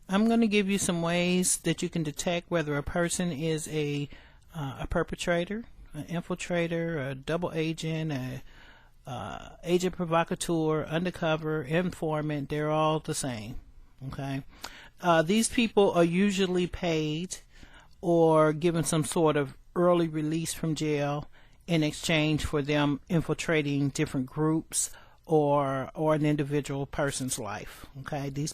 I'm going to give you some ways that you can detect whether a person is a perpetrator, an infiltrator, a double agent, a agent provocateur, undercover, informant. They're all the same. Okay, these people are usually paid or given some sort of early release from jail in exchange for them infiltrating different groups or an individual person's life. Okay, these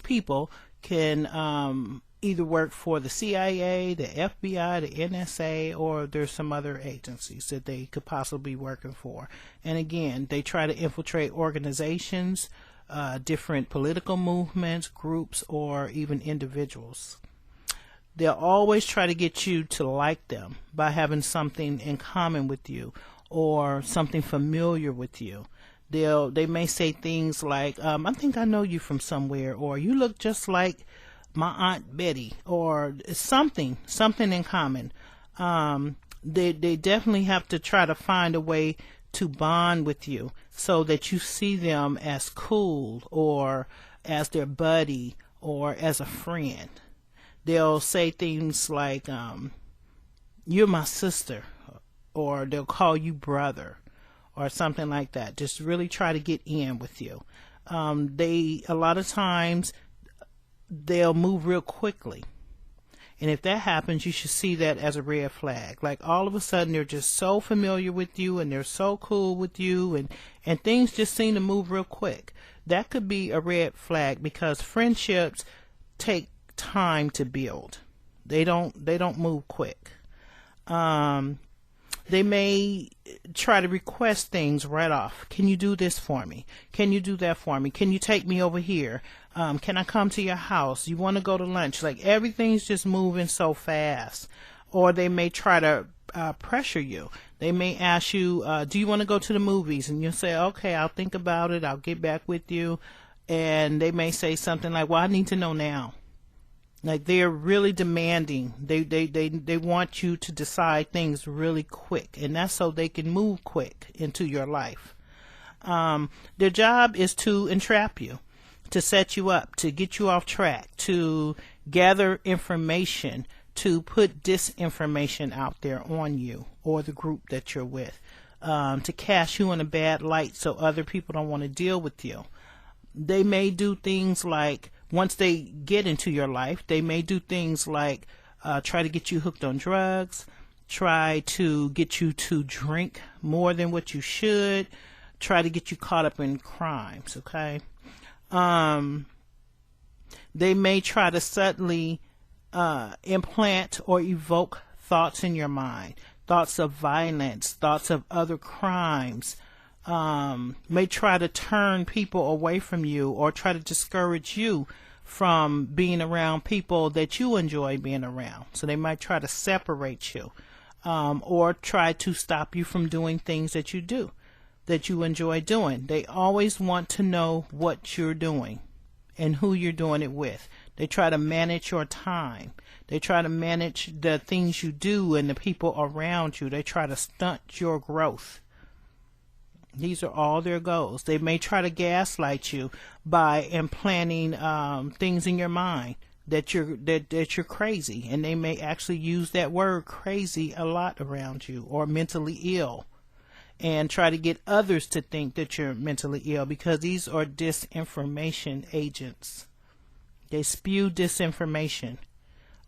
people can either work for the CIA, the FBI, the NSA, or there's some other agencies that they could possibly be working for. And again, they try to infiltrate organizations, different political movements, groups, or even individuals. They'll always try to get you to like them by having something in common with you or something familiar with you. They may say things like, I think I know you from somewhere, or you look just like my Aunt Betty, or something in common. They definitely have to try to find a way to bond with you so that you see them as cool or as their buddy or as a friend. They'll say things like, you're my sister, or they'll call you brother, or something like that. Just really try to get in with you. A lot of times, they'll move real quickly. And if that happens, you should see that as a red flag. Like all of a sudden, they're just so familiar with you and they're so cool with you, and things just seem to move real quick. That could be a red flag because friendships take time to build. They don't move quick. They may try to request things right off. Can you do this for me? Can you do that for me? Can you take me over here? Can I come to your house? You want to go to lunch? Like everything's just moving so fast. Or they may try to pressure you. They may ask you, do you want to go to the movies? And you'll say, okay, I'll think about it. I'll get back with you. And they may say something like, well, I need to know now. Like they're really demanding. They want you to decide things really quick, and that's so they can move quick into your life. Their job is to entrap you, to set you up, to get you off track, to gather information, to put disinformation out there on you or the group that you're with, to cast you in a bad light so other people don't want to deal with you. They may do things like, once they get into your life, they may do things like try to get you hooked on drugs, try to get you to drink more than what you should, try to get you caught up in crimes, okay? They may try to suddenly implant or evoke thoughts in your mind, thoughts of violence, thoughts of other crimes, may try to turn people away from you or try to discourage you from being around people that you enjoy being around. So they might try to separate you, or try to stop you from doing things that you do, that you enjoy doing. They always want to know what you're doing and who you're doing it with. They try to manage your time. They try to manage the things you do and the people around you. They try to stunt your growth. These are all their goals. They may try to gaslight you by implanting things in your mind that you're crazy, and they may actually use that word crazy a lot around you, or mentally ill, and try to get others to think that you're mentally ill, because these are disinformation agents. They spew disinformation.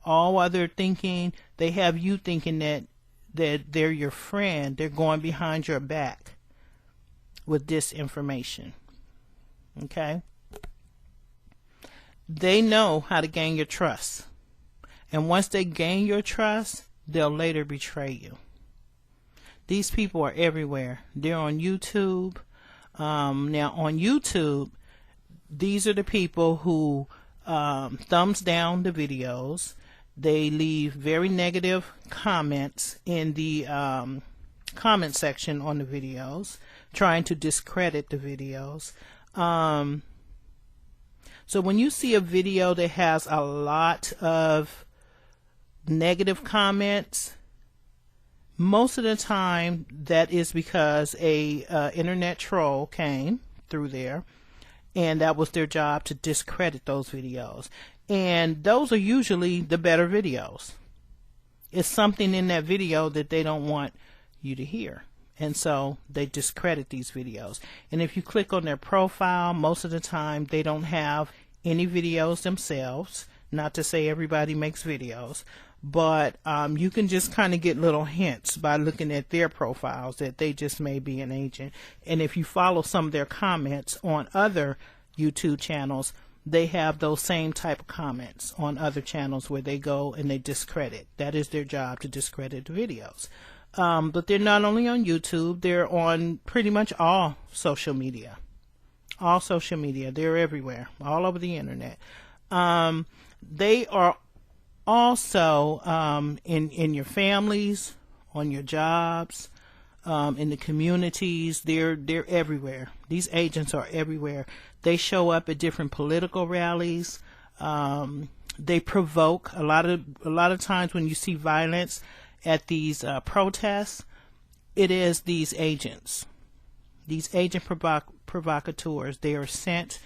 All while they're thinking, they have you thinking that they're your friend. They're going behind your back with disinformation. Okay? They know how to gain your trust. And once they gain your trust, they'll later betray you. These people are everywhere. They're on YouTube. Now on YouTube, these are the people who thumbs down the videos. They leave very negative comments in the comment section on the videos, trying to discredit the videos. So when you see a video that has a lot of negative comments, most of the time that is because a internet troll came through there and that was their job to discredit those videos. And those are usually the better videos. It's something in that video that they don't want you to hear, and so they discredit these videos. And if you click on their profile, most of the time they don't have any videos themselves. Not to say everybody makes videos, but you can just kind of get little hints by looking at their profiles that they just may be an agent. And if you follow some of their comments on other YouTube channels, they have those same type of comments on other channels where they go and they discredit. That is their job, to discredit the videos. But they're not only on YouTube, they're on pretty much all social media. All social media. They're everywhere, all over the internet. They are also in your families, on your jobs, in the communities. They're everywhere. These agents are everywhere. They show up at different political rallies. They provoke. A lot of times when you see violence at these protests, it is these agents. These agent provocateurs. They are sent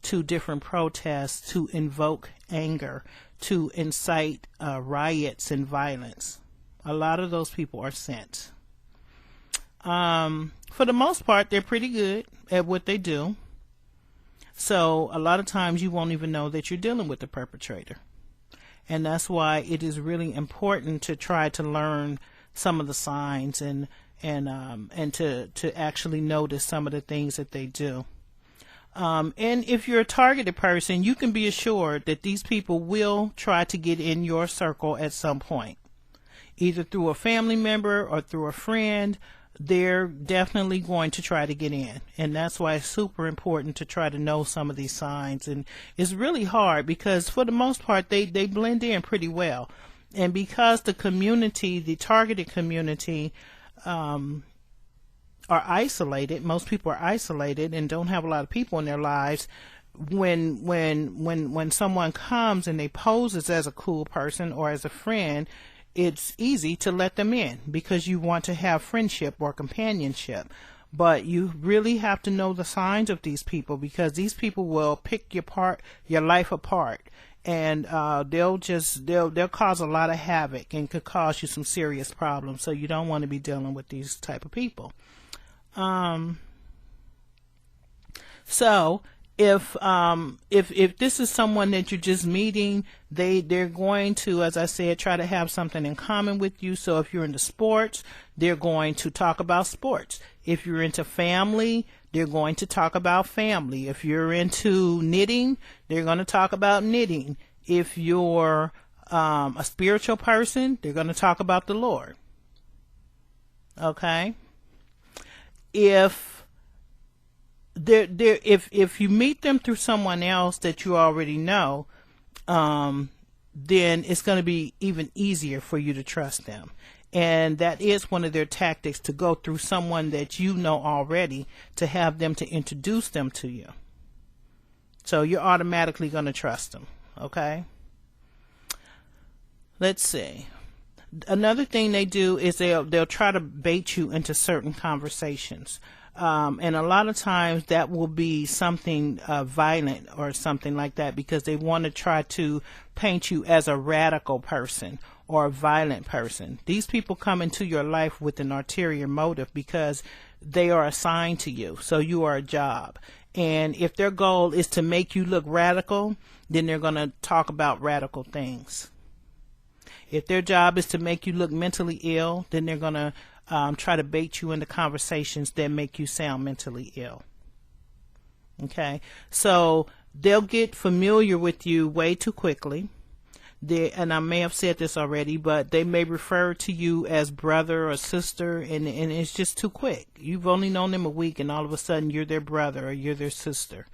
to different protests to invoke anger, to incite riots and violence. A lot of those people are sent. For the most part, they're pretty good at what they do. So a lot of times you won't even know that you're dealing with the perpetrator. And that's why it is really important to try to learn some of the signs and to actually notice some of the things that they do. And if you're a targeted person, you can be assured that these people will try to get in your circle at some point, either through a family member or through a friend. They're definitely going to try to get in, and that's why it's super important to try to know some of these signs. And it's really hard because for the most part they blend in pretty well, and because the community, the targeted community, are isolated. Most people are isolated and don't have a lot of people in their lives. When someone comes and they poses as a cool person or as a friend, it's easy to let them in because you want to have friendship or companionship. But you really have to know the signs of these people, because these people will pick your life apart, and they'll cause a lot of havoc and could cause you some serious problems. So you don't want to be dealing with these type of people. So if this is someone that you're just meeting, they're going to, as I said, try to have something in common with you. So if you're into sports, they're going to talk about sports. If you're into family, they're going to talk about family. If you're into knitting, they're going to talk about knitting. If you're a spiritual person, they're going to talk about the Lord. Okay? If you meet them through someone else that you already know, then it's going to be even easier for you to trust them. And that is one of their tactics, to go through someone that you know already, to have them to introduce them to you. So you're automatically going to trust them. Okay? Let's see. Another thing they do is they'll try to bait you into certain conversations. And a lot of times that will be something violent or something like that, because they want to try to paint you as a radical person or a violent person. These people come into your life with an ulterior motive because they are assigned to you. So you are a job. And if their goal is to make you look radical, then they're going to talk about radical things. If their job is to make you look mentally ill, then they're going to try to bait you into conversations that make you sound mentally ill. Okay, so they'll get familiar with you way too quickly. And I may have said this already, but they may refer to you as brother or sister, and it's just too quick. You've only known them a week, and all of a sudden you're their brother or you're their sister.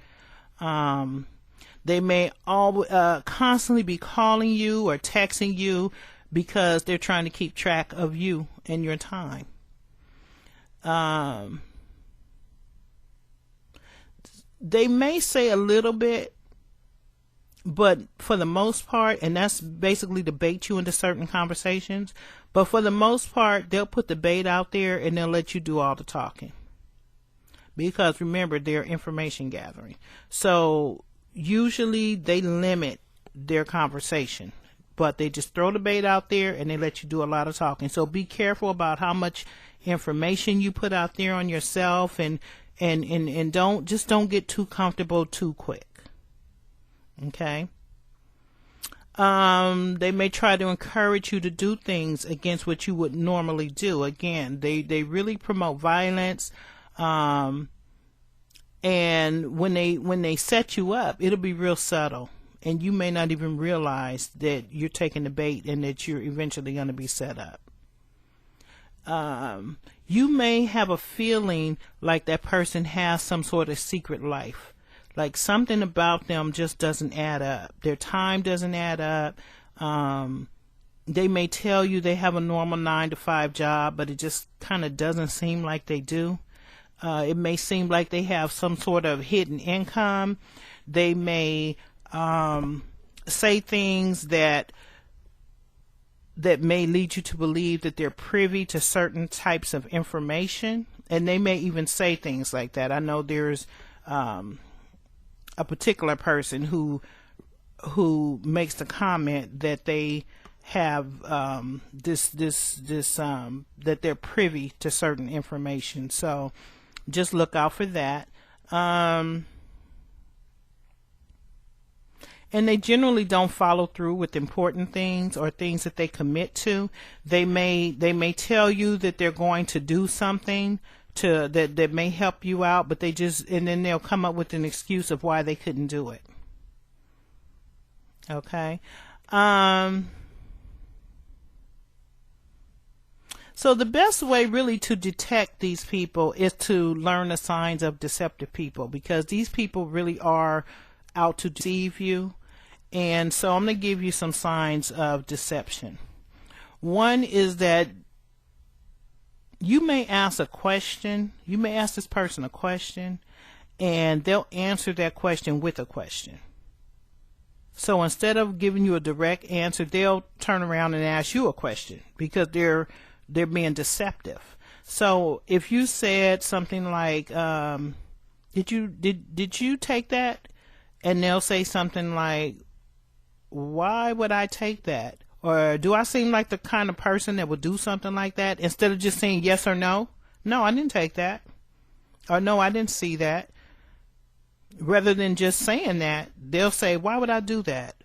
They may constantly be calling you or texting you because they're trying to keep track of you and your time. They may say a little bit, but for the most part, and that's basically to bait you into certain conversations, but for the most part, they'll put the bait out there and they'll let you do all the talking. because remember, they're information gathering. So usually they limit their conversation, but they just throw the bait out there and they let you do a lot of talking. So be careful about how much information you put out there on yourself, and don't get too comfortable too quick. Okay. They may try to encourage you to do things against what you would normally do. Again, they really promote violence. And when they set you up, it'll be real subtle, and you may not even realize that you're taking the bait and that you're eventually going to be set up. You may have a feeling like that person has some sort of secret life. Like something about them just doesn't add up. Their time doesn't add up. They may tell you they have a normal 9-to-5 job, but it just kind of doesn't seem like they do. It may seem like they have some sort of hidden income. They may say things that may lead you to believe that they're privy to certain types of information, and they may even say things like that. I know there's a particular person who makes the comment that they have that they're privy to certain information. So just look out for that. And they generally don't follow through with important things or things that they commit to. They may tell you that they're going to do something that may help you out, but and then they'll come up with an excuse of why they couldn't do it. Okay. So the best way really to detect these people is to learn the signs of deceptive people, because these people really are out to deceive you. And so I'm going to give you some signs of deception. One is that you may ask a question. You may ask this person a question, and they'll answer that question with a question. So instead of giving you a direct answer, they'll turn around and ask you a question, because they're being deceptive. So if you said something like, did you take that? And they'll say something like, why would I take that? Or do I seem like the kind of person that would do something like that? Instead of just saying yes or no. No, I didn't take that. Or no, I didn't see that. Rather than just saying that, they'll say, why would I do that?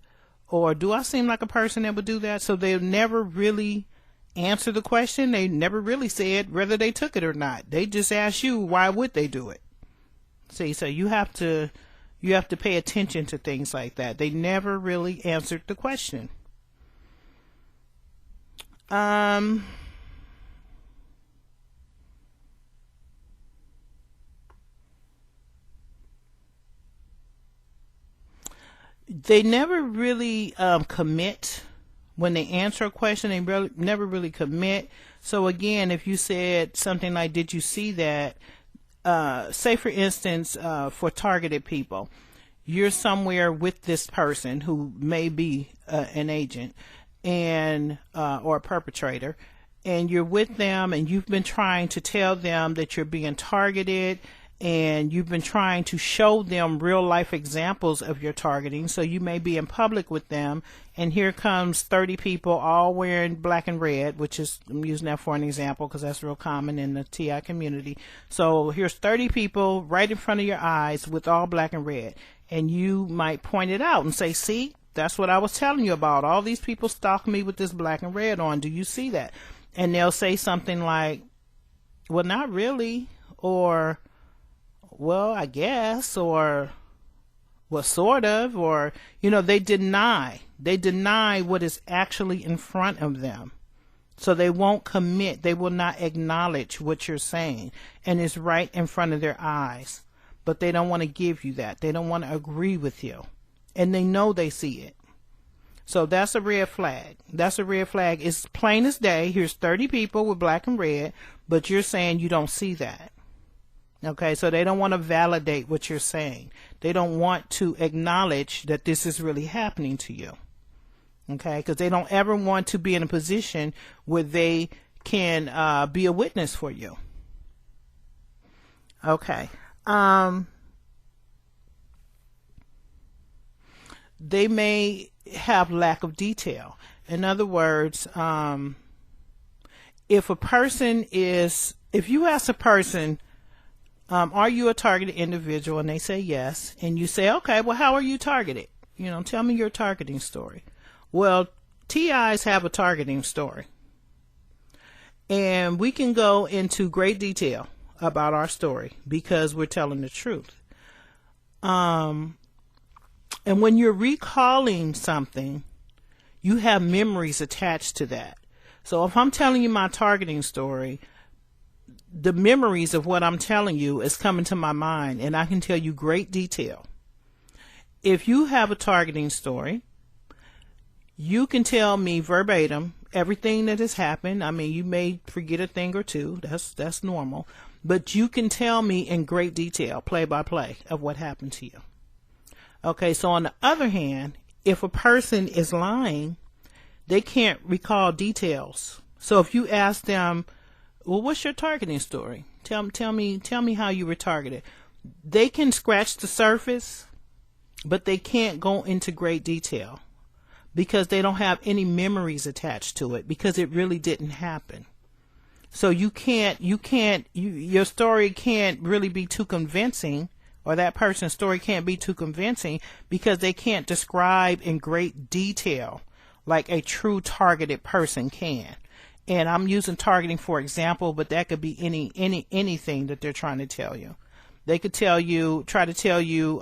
Or do I seem like a person that would do that? So they'll never really answer the question. They never really said whether they took it or not. They just ask you, why would they do it? See, so you have to pay attention to things like that. They never really answered the question. They never really commit. When they answer a question, they never really commit. So again, if you said something like, did you see that? Say for instance, for targeted people, you're somewhere with this person who may be an agent and or a perpetrator, and you're with them and you've been trying to tell them that you're being targeted, and you've been trying to show them real life examples of your targeting. So you may be in public with them, and here comes 30 people all wearing black and red, which is, I'm using that for an example because that's real common in the TI community. So here's 30 people right in front of your eyes with all black and red, and you might point it out and say, see, that's what I was telling you about. All these people stalking me with this black and red on. Do you see that? And they'll say something like, well, not really, or well, I guess, or well, sort of, or, they deny what is actually in front of them. So they won't commit. They will not acknowledge what you're saying, and it's right in front of their eyes, but they don't want to give you that. They don't want to agree with you, and they know they see it. So that's a red flag. That's a red flag. It's plain as day. Here's 30 people with black and red, but you're saying you don't see that. Okay, so they don't want to validate what you're saying. They don't want to acknowledge that this is really happening to you. Okay, because they don't ever want to be in a position where they can be a witness for you. Okay. They may have lack of detail. In other words, if you ask a person, are you a targeted individual? And they say yes. And you say, okay, well, how are you targeted? Tell me your targeting story. Well, TIs have a targeting story. And we can go into great detail about our story because we're telling the truth. And when you're recalling something, you have memories attached to that. So if I'm telling you my targeting story, the memories of what I'm telling you is coming to my mind, and I can tell you great detail. If you have a targeting story, you can tell me verbatim everything that has happened. I mean, you may forget a thing or two. That's normal. But you can tell me in great detail, play by play, of what happened to you. Okay, so on the other hand, if a person is lying, they can't recall details. So if you ask them, well, what's your targeting story? Tell me how you were targeted. They can scratch the surface, but they can't go into great detail because they don't have any memories attached to it because it really didn't happen. So your story can't really be too convincing, or that person's story can't be too convincing because they can't describe in great detail like a true targeted person can. And I'm using targeting for example, but that could be anything that they're trying to tell you. They could try to tell you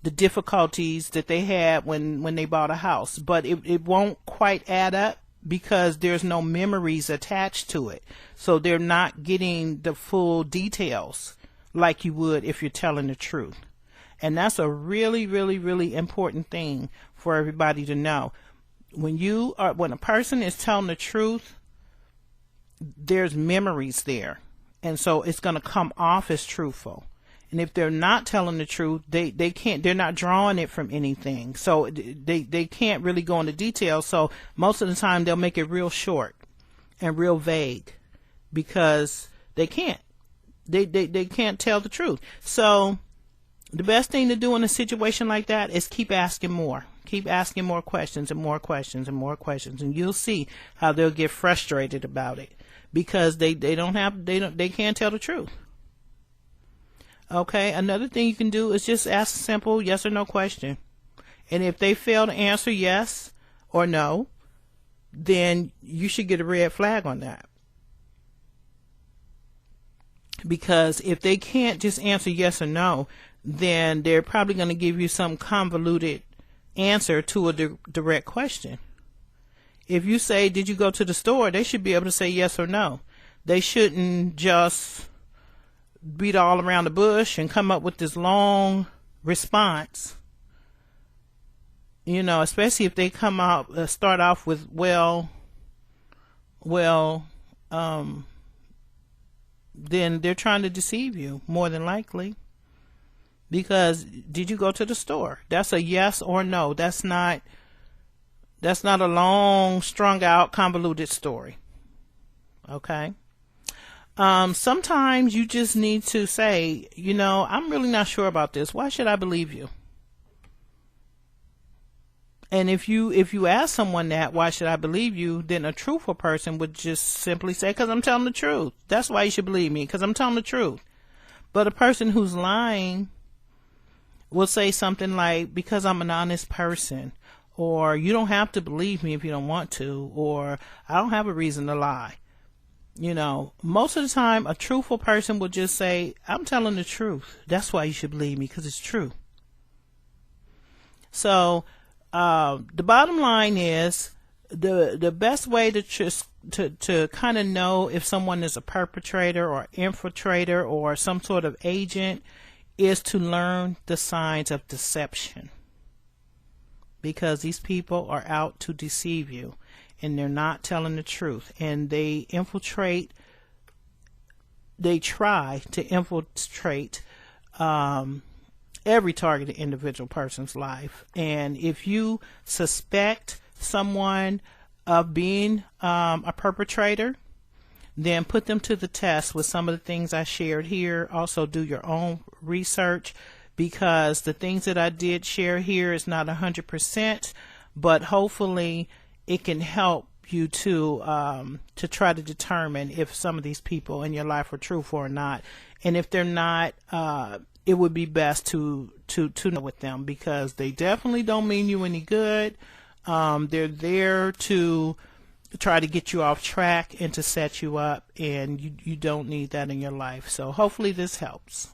the difficulties that they had when they bought a house, but it won't quite add up because there's no memories attached to it. So they're not getting the full details like you would if you're telling the truth. And that's a really, really, really important thing for everybody to know. When a person is telling the truth, there's memories there. And so it's going to come off as truthful. And if they're not telling the truth, they're not drawing it from anything. So they can't really go into detail. So most of the time they'll make it real short and real vague because they can't. They can't tell the truth. So the best thing to do in a situation like that is keep asking more. Keep asking more questions and more questions and more questions. And you'll see how they'll get frustrated about it because they can't tell the truth. Okay, another thing you can do is just ask a simple yes or no question. And if they fail to answer yes or no, then you should get a red flag on that. Because if they can't just answer yes or no, then they're probably going to give you some convoluted answer to a direct question. If you say, did you go to the store? They should be able to say yes or no. They shouldn't just beat all around the bush and come up with this long response. Especially if they start off with, then they're trying to deceive you more than likely. Because did you go to the store? That's a yes or no. That's not a long, strung out, convoluted story. Okay. Sometimes you just need to say, I'm really not sure about this. Why should I believe you? And if you ask someone that, why should I believe you? Then a truthful person would just simply say, because I'm telling the truth. That's why you should believe me, because I'm telling the truth. But a person who's lying will say something like, because I'm an honest person, or you don't have to believe me if you don't want to, or I don't have a reason to lie. Most of the time a truthful person will just say, I'm telling the truth. That's why you should believe me, because it's true. So the bottom line is the best way to kind of know if someone is a perpetrator or infiltrator or some sort of agent is to learn the signs of deception, because these people are out to deceive you and they're not telling the truth, and they try to infiltrate every targeted individual person's life. And if you suspect someone of being a perpetrator, then put them to the test with some of the things I shared here. Also do your own research, because the things that I did share here is not 100%, but hopefully it can help you to try to determine if some of these people in your life are truthful or not. And if they're not, it would be best to know with them, because they definitely don't mean you any good. They're there to try to get you off track and to set you up, and you don't need that in your life. So hopefully this helps.